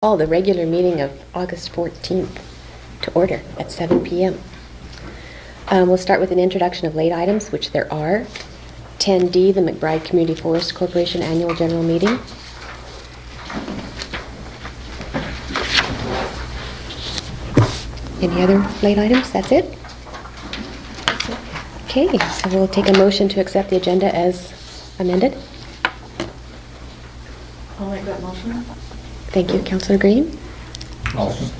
Call the regular meeting of August 14th to order at 7 p.m. We'll start with an introduction of late items, which there are. 10D, the McBride Community Forest Corporation Annual General Meeting. Any other late items? That's it? Okay, so we'll take a motion to accept the agenda as amended. I'll make that motion. Thank you, Councillor Green. Awesome.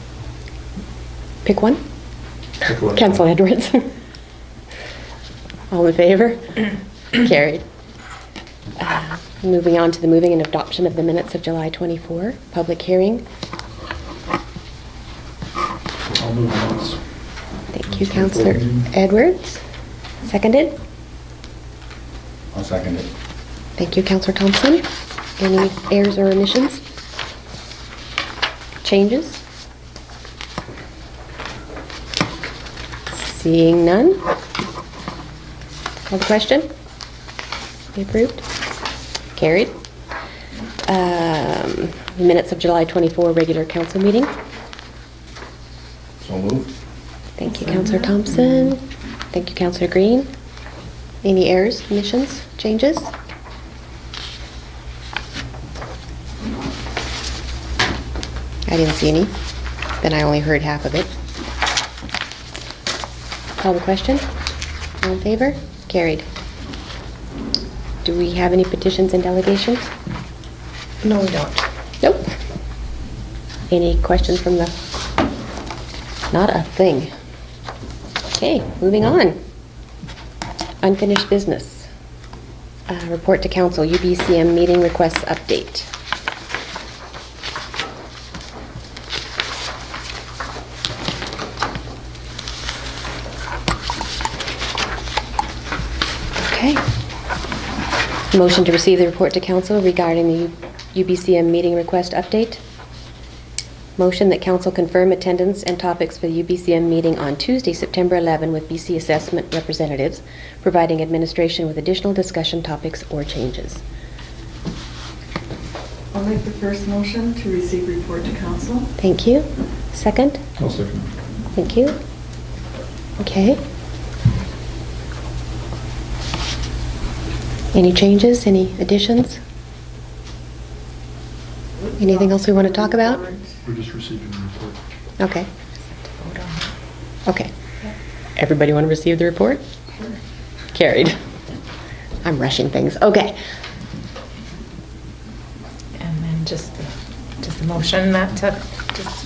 Pick one. Pick one. Councillor Edwards. All in favor? Carried. Moving on to the moving and adoption of the minutes of July 24, public hearing. I'll move once. Thank you, Councillor Edwards. Seconded. I'll second it. Thank you, Councillor Thompson. Any errors or omissions? Changes? Seeing none. Call the question? Be approved? Carried. Minutes of July 24 regular council meeting. So moved. Thank you, Councillor Thompson. Thank you, Councillor Green. Any errors, omissions, changes? I didn't see any. Then I only heard half of it. Call the question. All in favor? Carried. Do we have any petitions and delegations? No, we don't. Nope. Any questions from the... Not a thing. Okay, moving on. Unfinished business. Report to council, UBCM meeting requests update. Okay. Motion to receive the report to council regarding the UBCM meeting request update. Motion that council confirm attendance and topics for the UBCM meeting on Tuesday, September 11 with BC Assessment representatives, providing administration with additional discussion topics or changes. I'll make the first motion to receive report to council. Thank you. Second? I'll second. Thank you. Okay. Any changes? Any additions? Anything else we want to talk about? We're just receiving the report. Okay. Okay. Everybody want to receive the report? Sure. Carried. I'm rushing things. Okay. And then just the motion that to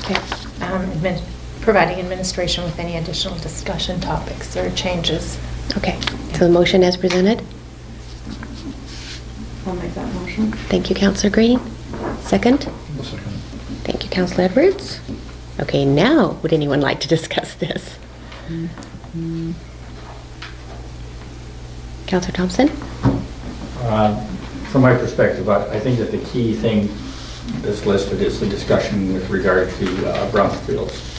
Okay. providing administration with any additional discussion topics or changes. Okay. So the motion as presented. I'll make that motion. Thank you, Councillor Green. Second? I'll second it. Thank you, Councillor Edwards. Okay, now would anyone like to discuss this? Councillor Thompson? From my perspective, I think that the key thing that's listed is the discussion with regard to brownfields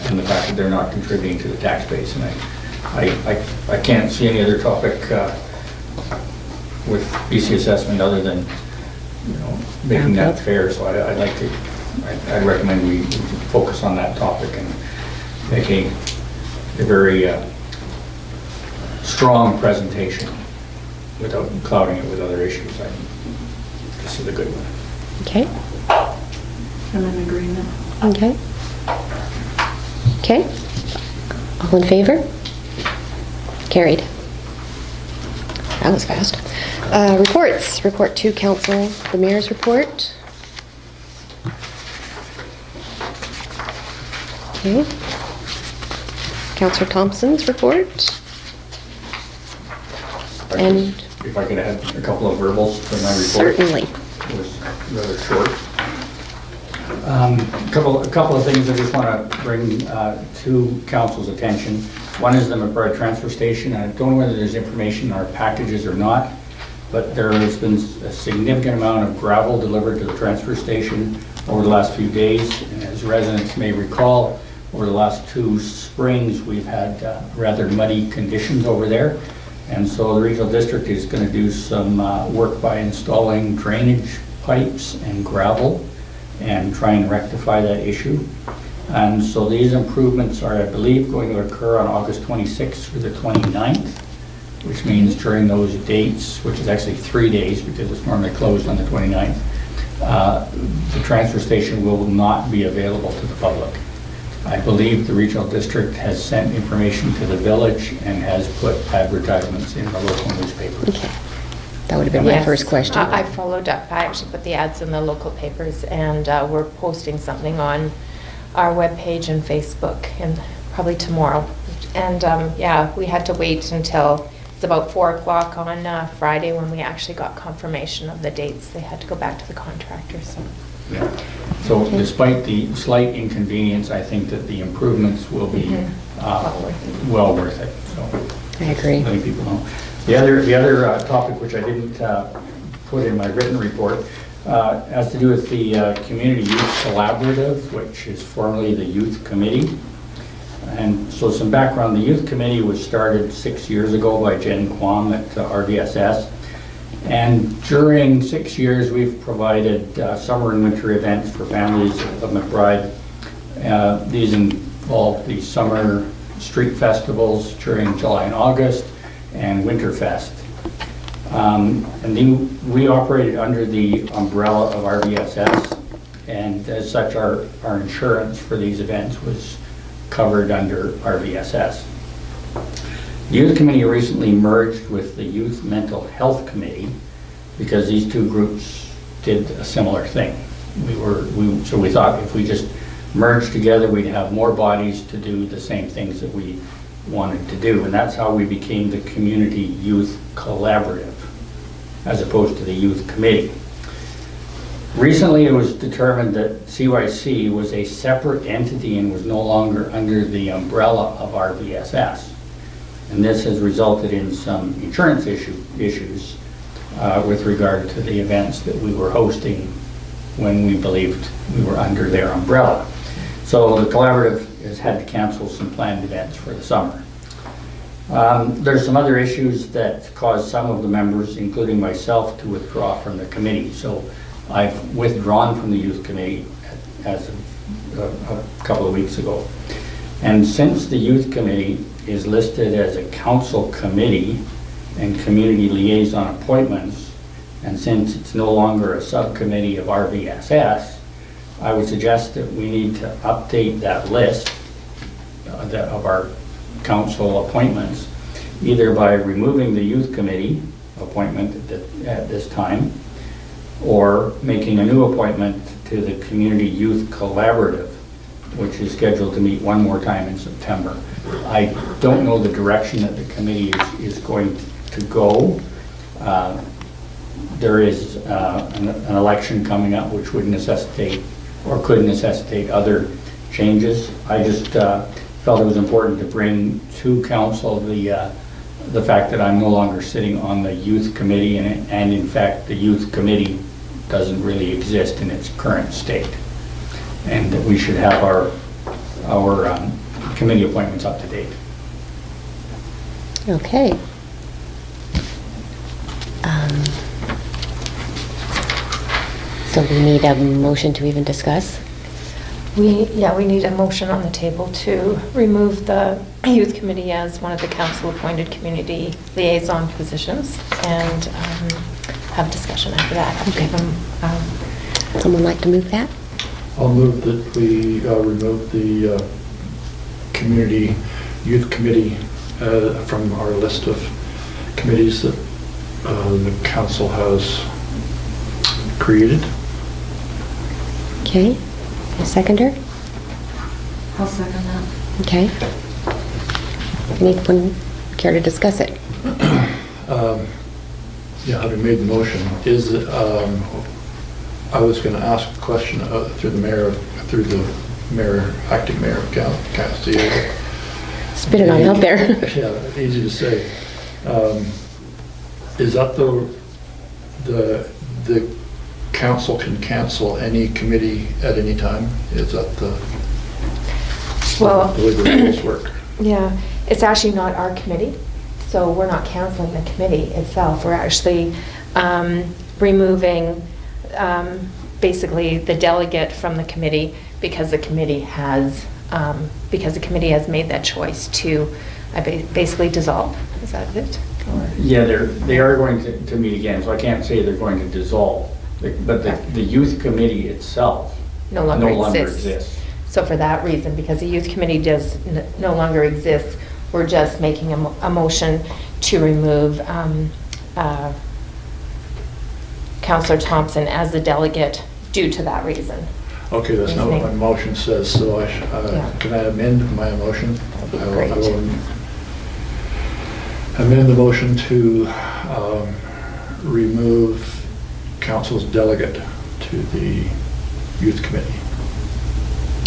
and the fact that they're not contributing to the tax base. And I can't see any other topic with BC Assessment other than, making that fair. So I'd recommend we focus on that topic and make a very strong presentation without clouding it with other issues. I think this is a good one. Okay. I'm in agreement. Okay. Okay. All in favor? Carried. That was fast. Reports. Report to council. The mayor's report. Okay. Councillor Thompson's report. And If I could add a couple of verbals to my report. certainly. It was rather short. A couple of things I just want to bring to council's attention. One is the McBride transfer station. I don't know whether there's information in our packages or not, but there has been a significant amount of gravel delivered to the transfer station over the last few days. And as residents may recall, over the last 2 springs, we've had rather muddy conditions over there. And so the regional district is going to do some work by installing drainage pipes and gravel and try and rectify that issue. And so these improvements are, I believe, going to occur on August 26th through the 29th, which means during those dates, which is actually 3 days because it's normally closed on the 29th, the transfer station will not be available to the public. I believe the regional district has sent information to the village and has put advertisements in the local newspapers. Okay. That would have been my Yes. first question. I followed up. I actually put the ads in the local papers, and we're posting something on our webpage and Facebook, and probably tomorrow. And yeah, we had to wait until it's about 4 o'clock on Friday when we actually got confirmation of the dates. They had to go back to the contractors. So. Yeah. So despite the slight inconvenience, I think that the improvements will be well worth it. So I agree. letting people know. The other topic which I didn't put in my written report has to do with the Community Youth Collaborative, which is formerly the Youth Committee. And so some background, the Youth Committee was started 6 years ago by Jen Kwam at RVSS. And during 6 years, we've provided summer and winter events for families of McBride. These involve the summer street festivals during July and August, and Winterfest. We operated under the umbrella of RVSS, and as such, our insurance for these events was covered under RVSS. The Youth Committee recently merged with the Youth Mental Health Committee because these two groups did a similar thing. So we thought if we just merged together, we'd have more bodies to do the same things that we wanted to do, and that's how we became the Community Youth Collaborative, as opposed to the Youth Committee. Recently, it was determined that CYC was a separate entity and was no longer under the umbrella of RVSS. And this has resulted in some insurance issues with regard to the events that we were hosting when we believed we were under their umbrella. So the collaborative has had to cancel some planned events for the summer. There's some other issues that caused some of the members, including myself, to withdraw from the committee. So I've withdrawn from the Youth Committee as of a couple of weeks ago. And since the Youth Committee is listed as a council committee and community liaison appointments, and since it's no longer a subcommittee of RVSS, I would suggest that we need to update that list of our council appointments, either by removing the Youth Committee appointment at this time, or making a new appointment to the Community Youth Collaborative, which is scheduled to meet one more time in September. I don't know the direction that the committee is going to go. There is an election coming up which would necessitate or could necessitate other changes. I just felt it was important to bring to council the fact that I'm no longer sitting on the Youth Committee, and in fact the Youth Committee doesn't really exist in its current state, and that we should have our committee appointments up to date. Okay. So we need a motion to even discuss? We need a motion on the table to remove the Youth Committee as one of the council-appointed community liaison positions, and have discussion after that. Okay. Someone like to move that? I'll move that we remove the Youth Committee from our list of committees that the council has created. Okay. A seconder? I'll second that. Okay. Anyone care to discuss it? Yeah, having made the motion, I was going to ask a question through the acting mayor of Castillo. Spit it on out there. Yeah, easy to say. Is that the council can cancel any committee at any time? Is that the way the rules work? Yeah, it's actually not our committee, so we're not canceling the committee itself. We're actually removing basically the delegate from the committee, because the committee has made that choice to basically dissolve. Is that it? Or- Yeah, they are going to meet again, so I can't say they're going to dissolve. But the youth committee itself No longer exists. So for that reason, because the youth committee does no longer exist, we're just making a motion to remove Counselor Thompson as the delegate due to that reason. Okay, that's not what my motion says, so Yeah. can I amend my motion? That'd be I will- great. I will amend the motion to remove council's delegate to the youth committee.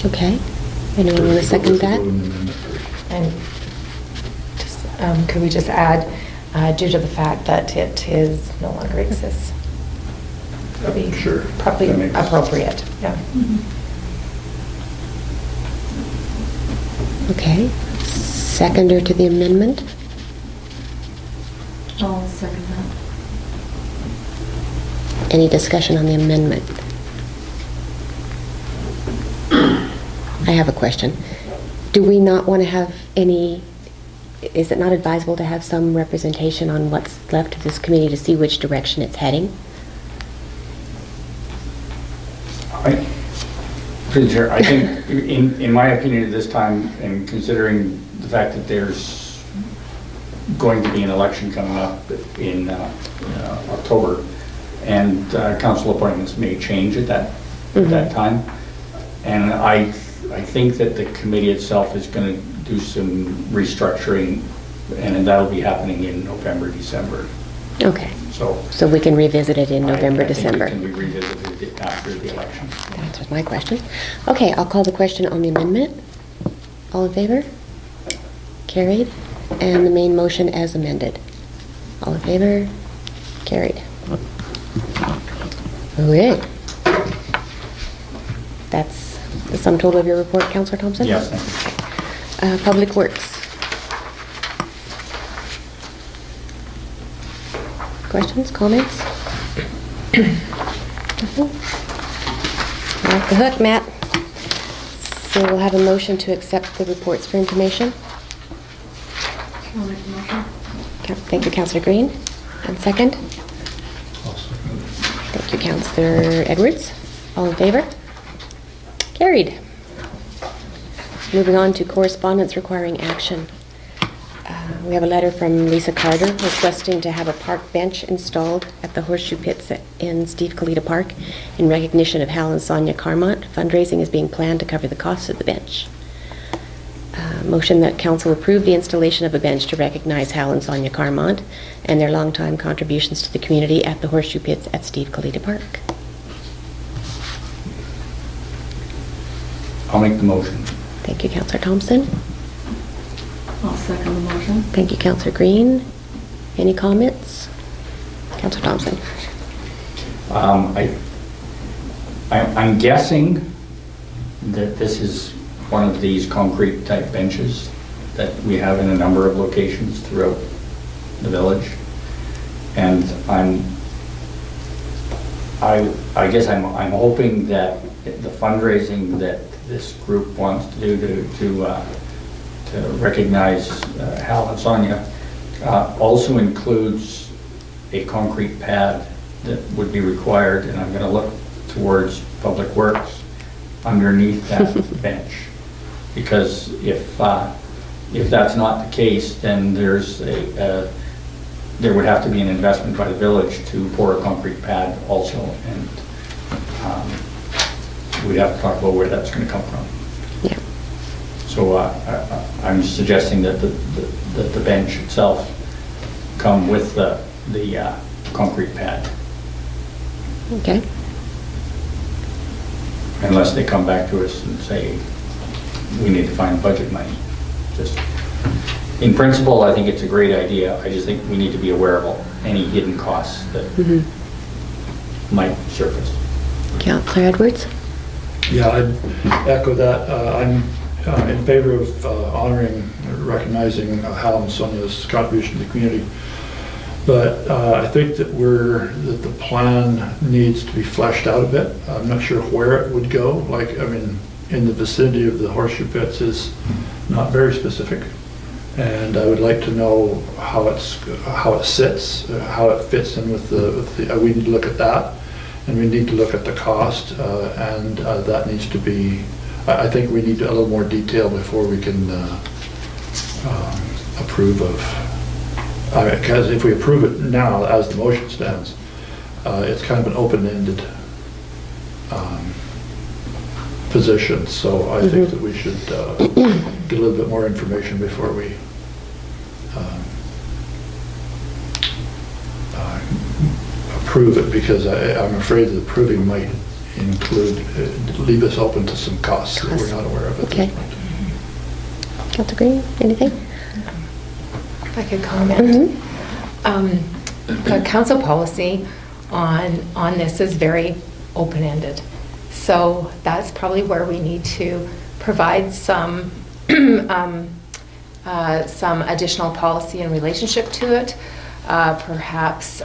Okay. Anyone want to second that? And just, could we just add, due to the fact that it is no longer exists? Would be Sure. probably That makes sense. appropriate, yeah. Okay. Seconder to the amendment? I'll second that. Any discussion on the amendment? I have a question. Do we not want to have any, is it not advisable to have some representation on what's left of this committee to see which direction it's heading? Through the chair, I think, in my opinion at this time, and considering the fact that there's going to be an election coming up in October, and council appointments may change at that time, and I think that the committee itself is going to do some restructuring, and that'll be happening in November, December. Okay. So we can revisit it in November, I think December. it can be revisited after the election. That answers my question. Okay, I'll call the question on the amendment. All in favor? Carried. And the main motion as amended. All in favor? Carried. Okay. That's the sum total of your report, Councillor Thompson? Yes, thank you. Public Works. Questions, comments? Nothing? Off the hook, Matt. So we'll have a motion to accept the reports for information. I'll make the motion. Thank you, Councillor Green. And second? I'll second it. Thank you, Councillor Edwards. All in favor? Carried. Moving on to correspondence requiring action. We have a letter from Lisa Carter requesting to have a park bench installed at the Horseshoe Pits in Steve Kalita Park in recognition of Hal and Sonia Carmont. Fundraising is being planned to cover the cost of the bench. Motion that council approve the installation of a bench to recognize Hal and Sonia Carmont and their longtime contributions to the community at the Horseshoe Pits at Steve Kalita Park. I'll make the motion. Thank you, Councillor Thompson. I'll second the motion. Thank you, Councillor Green. Any comments? Councillor Thompson. I'm guessing that this is one of these concrete type benches that we have in a number of locations throughout the village. And I guess I'm hoping that the fundraising that this group wants to do to recognize Hal and Sonia also includes a concrete pad that would be required, and I'm going to look towards Public Works underneath that bench. Because if that's not the case, then there would have to be an investment by the village to pour a concrete pad also, and we'd have to talk about where that's going to come from. Yeah. So I'm suggesting that the bench itself come with the concrete pad, Okay. unless they come back to us and say, we need to find budget money. Just, in principle, I think it's a great idea. I just think we need to be aware of any hidden costs that might surface. Councillor Edwards? Yeah, I'd echo that. I'm in favor of honoring, recognizing Hal and Sonia's contribution to the community. But I think that the plan needs to be fleshed out a bit. I'm not sure where it would go. Like, I mean, in the vicinity of the horseshoe pits is not very specific. And I would like to know how it sits, how it fits in with the, we need to look at that. And we need to look at the cost, and that needs to be, I think we need a little more detail before we can approve of, because if we approve it now as the motion stands, it's kind of an open-ended position. So I think that we should get a little bit more information before we approve it, because I'm afraid that approving might include, leave us open to some costs that we're not aware of at Okay. this point. Councilor Green, anything? If I could comment. The council policy on this is very open-ended. So that's probably where we need to provide some additional policy in relationship to it. Perhaps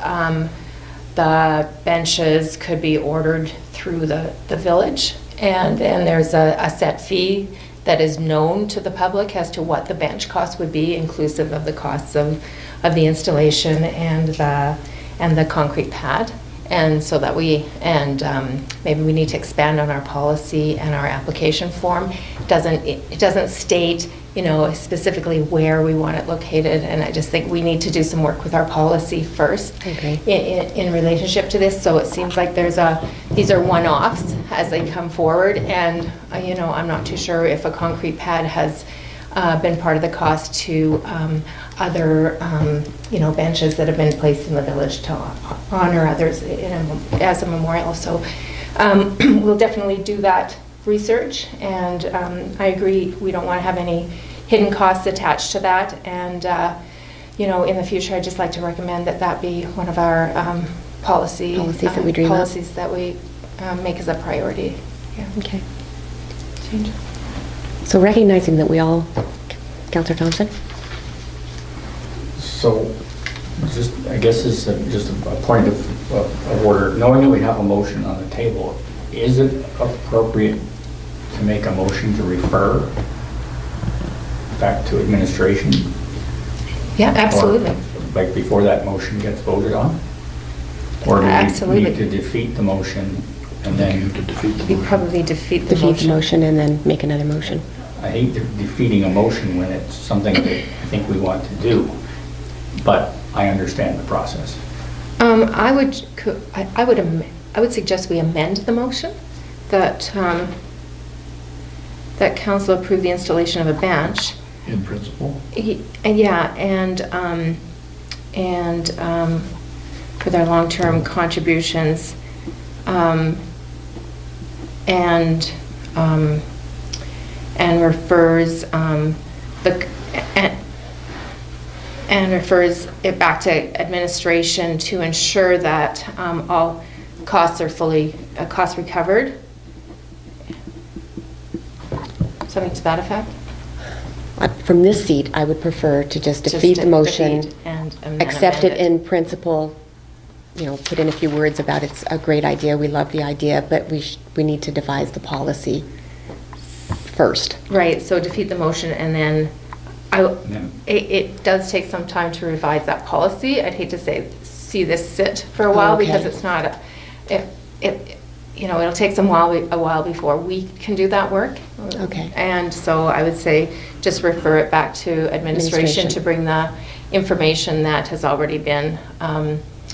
the benches could be ordered through the village, and then there's a set fee that is known to the public as to what the bench cost would be, inclusive of the costs of the installation and the concrete pad. And so that maybe we need to expand on our policy and our application form. It doesn't state, specifically where we want it located, and I just think we need to do some work with our policy first. Okay. In relationship to this. So it seems like these are one-offs as they come forward, and I'm not too sure if a concrete pad has been part of the cost to other benches that have been placed in the village to honor others as a memorial. So we'll definitely do that research, and I agree we don't want to have any hidden costs attached to that, and in the future I'd just like to recommend that be one of our policies that we dream up. policies that we make as a priority. Yeah. Okay. Change it. So recognizing that we all, Councilor Thompson? So, I guess this is just a point of order. Knowing that we have a motion on the table, is it appropriate to make a motion to refer back to administration? Yeah, absolutely. Or, like before that motion gets voted on? Or do Absolutely. we need to defeat the motion and then... To defeat the We motion. probably defeat the Defeat motion. the motion and then make another motion. I hate defeating a motion when it's something that I think we want to do, but I understand the process. I would suggest we amend the motion that that council approve the installation of a bench. In principle. Yeah, and for their long-term contributions, and refers refers it back to administration to ensure that all costs are fully cost recovered. Something to that effect? From this seat, I would prefer to just defeat the motion, defeat and then accept it amend in principle, put in a few words about it's a great idea, we love the idea, but we need to devise the policy first. Right, so defeat the motion, and then it does take some time to revise that policy. I'd hate to see this sit for a while, Okay. because it's not, it'll take a while before we can do that work. Okay. And so I would say just refer it back to administration to bring the information that has already been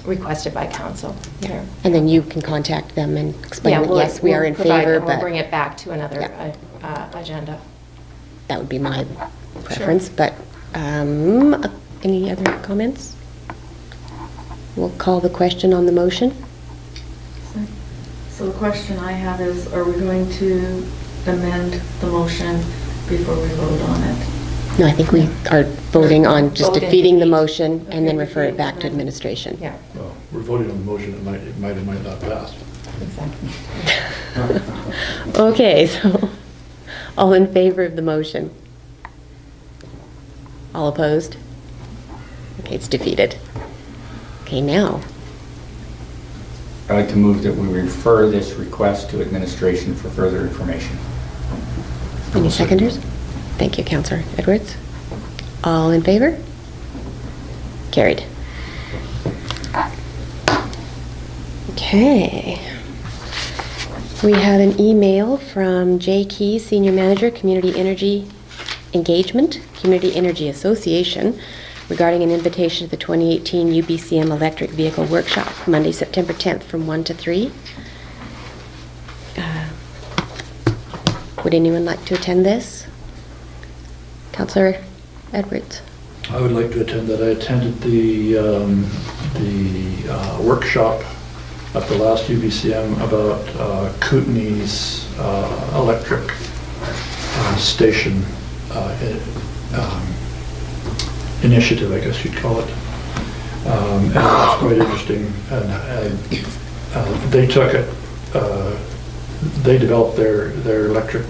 requested by council. Yeah. And then you can contact them and explain Yeah, that, yes, we are in provide favor, them. We'll but bring it back to another Yeah. agenda. that would be my preference. But any other comments? We'll call the question on the motion. So the question I have is, are we going to amend the motion before we vote on it? No, I think we are voting on just Vote and defeating the defeat. motion and then Okay, refer it defeat back to and then- administration. Yeah, Well, we're voting on the motion, it might or might not pass. exactly. Okay, so all in favor of the motion? All opposed? Okay, it's defeated. Okay, now, I'd like to move that we refer this request to administration for further information. any seconders? Thank you, Councillor Edwards. All in favor? Carried. Okay. We have an email from Jay Key, Senior Manager, Community Energy Engagement, Community Energy Association, regarding an invitation to the 2018 UBCM Electric Vehicle Workshop, Monday, September 10th from 1 to 3. Would anyone like to attend this? Councillor Edwards. I would like to attend that. I attended the workshop at the last UBCM about Kootenai's electric station initiative, I guess you'd call it. And it was quite interesting. And they took it, they developed their electric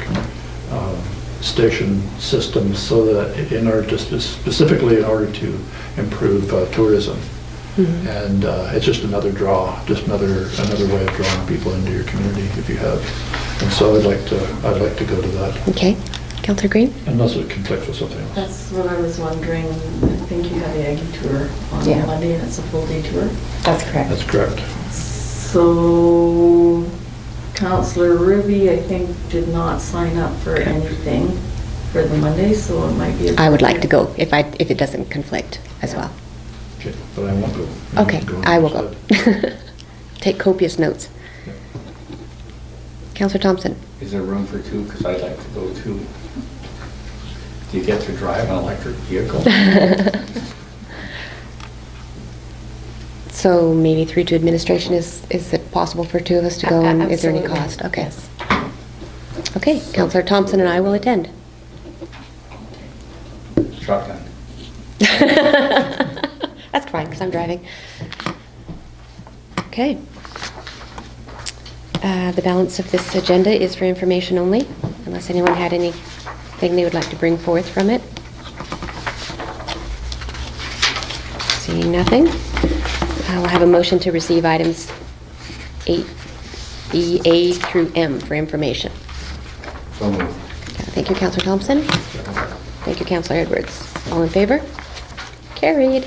station systems so that in order to specifically in order to improve tourism. Mm-hmm. And it's just another draw, just another way of drawing people into your community if you have. And so I'd like to go to that. Okay. Councillor Green? Unless it conflicts with something else. That's what I was wondering. I think you have the Aggie tour on Yeah. Monday, and it's a full day tour. That's correct. That's correct. So Councillor Ruby, I think, did not sign up for anything for the Monday, so it might be. I would like to go if it doesn't conflict as well. Okay, but I won't go. Okay, I will go. Take copious notes. Yeah. Councillor Thompson? Is there room for two? Because I'd like to go too. Do you get to drive an electric vehicle? So maybe through to administration, is it possible for two of us to go? And is there any Absolutely. cost? Okay. Yes. Okay, Councillor Thompson and I will attend. Shotgun. That's fine, because I'm driving. Okay. The balance of this agenda is for information only, unless anyone had anything they would like to bring forth from it. Seeing nothing, I'll have a motion to receive items 8A through M for information. So moved. Thank you, Councillor Thompson. Thank you, Councillor Edwards. All in favor? Carried.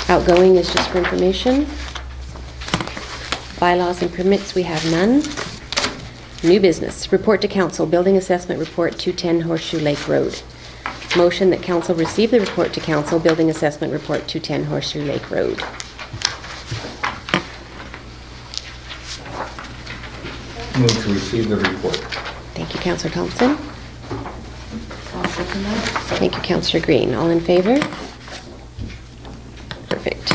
Outgoing is just for information. Bylaws and permits, we have none. New business, report to council, building assessment report 210 Horseshoe Lake Road. Motion that council receive the report to council, building assessment report 210 Horseshoe Lake Road. Move to receive the report. Thank you, Councillor Thompson. I'll second that. Thank you, Councillor Green. All in favor? Perfect.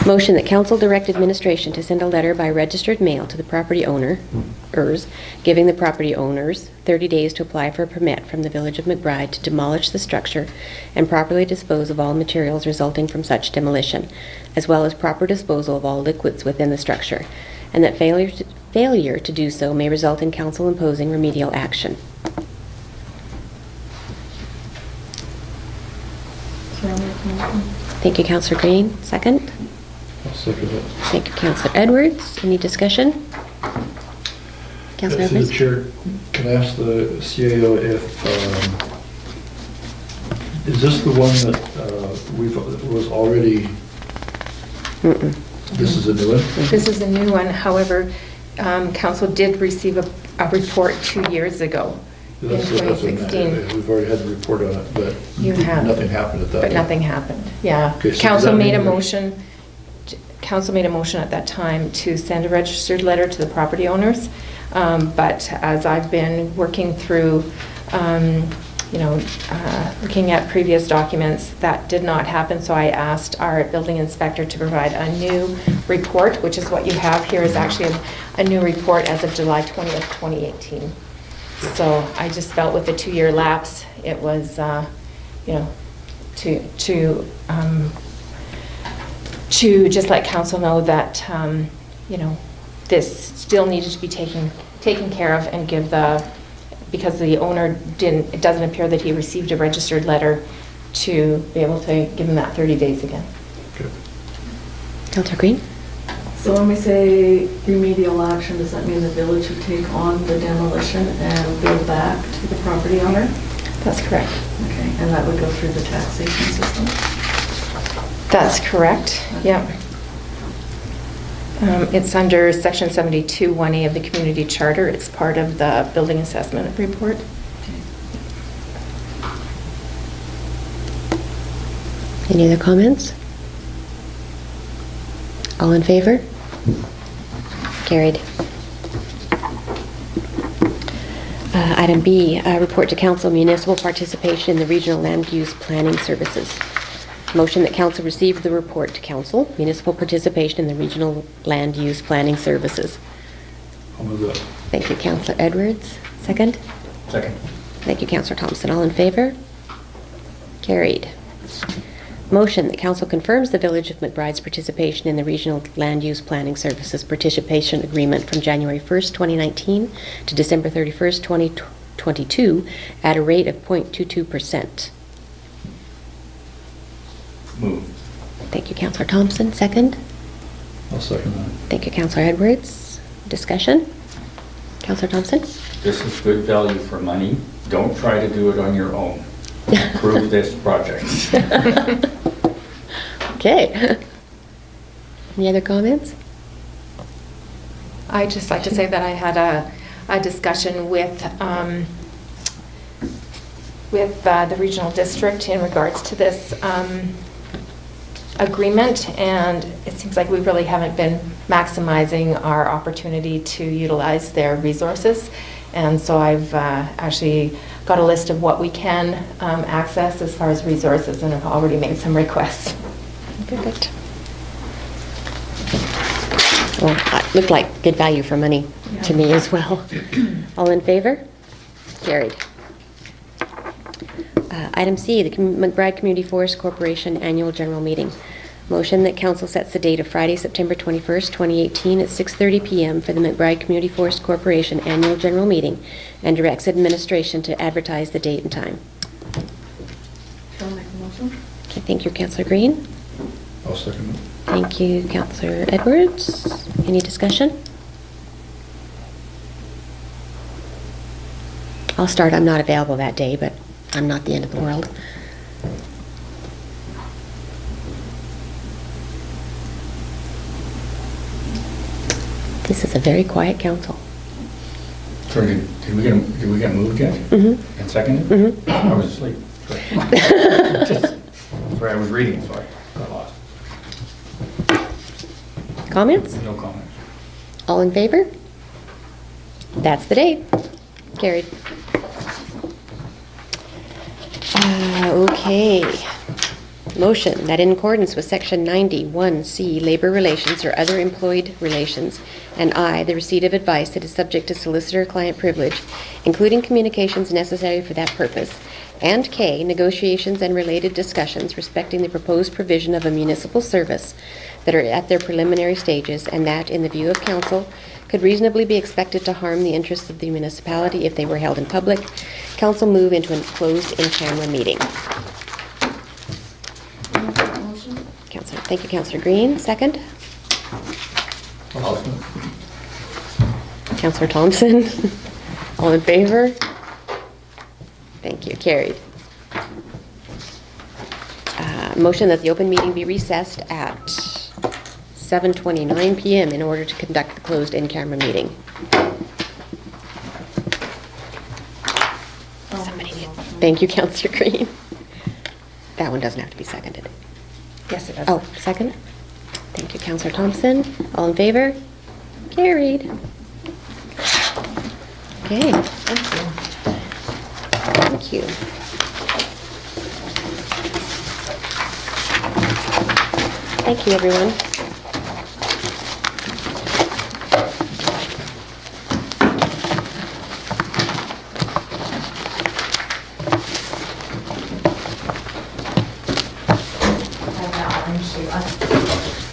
Motion that council direct administration to send a letter by registered mail to the property owners, giving the property owners 30 days to apply for a permit from the Village of McBride to demolish the structure and properly dispose of all materials resulting from such demolition, as well as proper disposal of all liquids within the structure, and that failure to do so may result in council imposing remedial action. So I'll make a motion. Thank you, Councillor Green. Second. I'll second it. Thank you, Councillor Edwards. Any discussion? Councillor Through Edwards? the chair, can I ask the CAO if, is this the one that was already, Mm-mm. this is a new one? This is a new one, however, council did receive a report 2 years ago, in That's what I meant. 2016. We've already had the report on it, but You have. nothing happened at that. But nothing happened, yeah. Okay, so does Council that made a mean that- motion at that time to send a registered letter to the property owners. But as I've been working through, looking at previous documents, that did not happen. So I asked our building inspector to provide a new report, which is what you have here is actually a new report as of July 20th, 2018. So I just felt with the 2-year lapse, it was, to just let council know that, this still needed to be taken care of and give the because the owner didn't, it doesn't appear that he received a registered letter to be able to give him that 30 days again. Okay. Councillor Green? So when we say remedial action, does that mean the village would take on the demolition and bill back to the property owner? That's correct. Okay, and that would go through the taxation system? That's correct, yeah. It's under section 72, 1A of the community charter. It's part of the building assessment report. Any other comments? All in favor? Carried. Item B, report to council municipal participation in the regional land use planning services. Motion that council receive the report to council, municipal participation in the regional land use planning services. I'll move that. Thank you, Councillor Edwards. Second? Second. Thank you, Councillor Thompson. All in favor? Carried. Motion that council confirms the Village of McBride's participation in the Regional Land Use Planning Services Participation Agreement from January 1st, 2019 to December 31st, 2022 at a rate of 0.22%. Move. Thank you, Councillor Thompson. Second? I'll second that. Thank you, Councillor Edwards. Discussion? Councillor Thompson? This is good value for money. Don't try to do it on your own. Approve this project. Okay. Any other comments? I'd just like to say that I had a discussion with the regional district in regards to this agreement, and it seems like we really haven't been maximizing our opportunity to utilize their resources. And so I've actually got a list of what we can access as far as resources, and I've already made some requests. Perfect. Well, it looked like good value for money to me as well. All in favor? Carried. Item C, the McBride Community Forest Corporation Annual General Meeting. Motion that council sets the date of Friday, September 21st, 2018 at 6:30 p.m. for the McBride Community Forest Corporation Annual General Meeting and directs administration to advertise the date and time. Shall I make a motion? Okay, thank you, Councillor Green. I'll second it. Thank you, Councillor Edwards. Any discussion? I'll start. I'm not available that day, but I'm not the end of the world. This is a very quiet council. Sorry, did we get moved yet? Mm-hmm. And seconded? Mm-hmm. I was asleep. Sorry, I was reading, so I got lost. Comments? No comments. All in favor? That's the date. Carried. Okay. Motion that in accordance with Section 91C, Labor Relations or Other Employed Relations, and I, the receipt of advice that is subject to solicitor-client privilege, including communications necessary for that purpose, and K, negotiations and related discussions respecting the proposed provision of a municipal service that are at their preliminary stages, and that, in the view of council, could reasonably be expected to harm the interests of the municipality if they were held in public, council move into a closed in-camera meeting. Motion? Thank you, Councillor Green. Second? I'll second it. Councillor Thompson. All in favor? Thank you. Carried. Motion that the open meeting be recessed at 7:29 p.m. in order to conduct the closed in-camera meeting. Thank you, Councillor Green. That one doesn't have to be seconded. Yes, it does. Oh, second? Thank you, Councillor Thompson. All in favor? Carried. Okay. Thank you. Thank you. Thank you, everyone.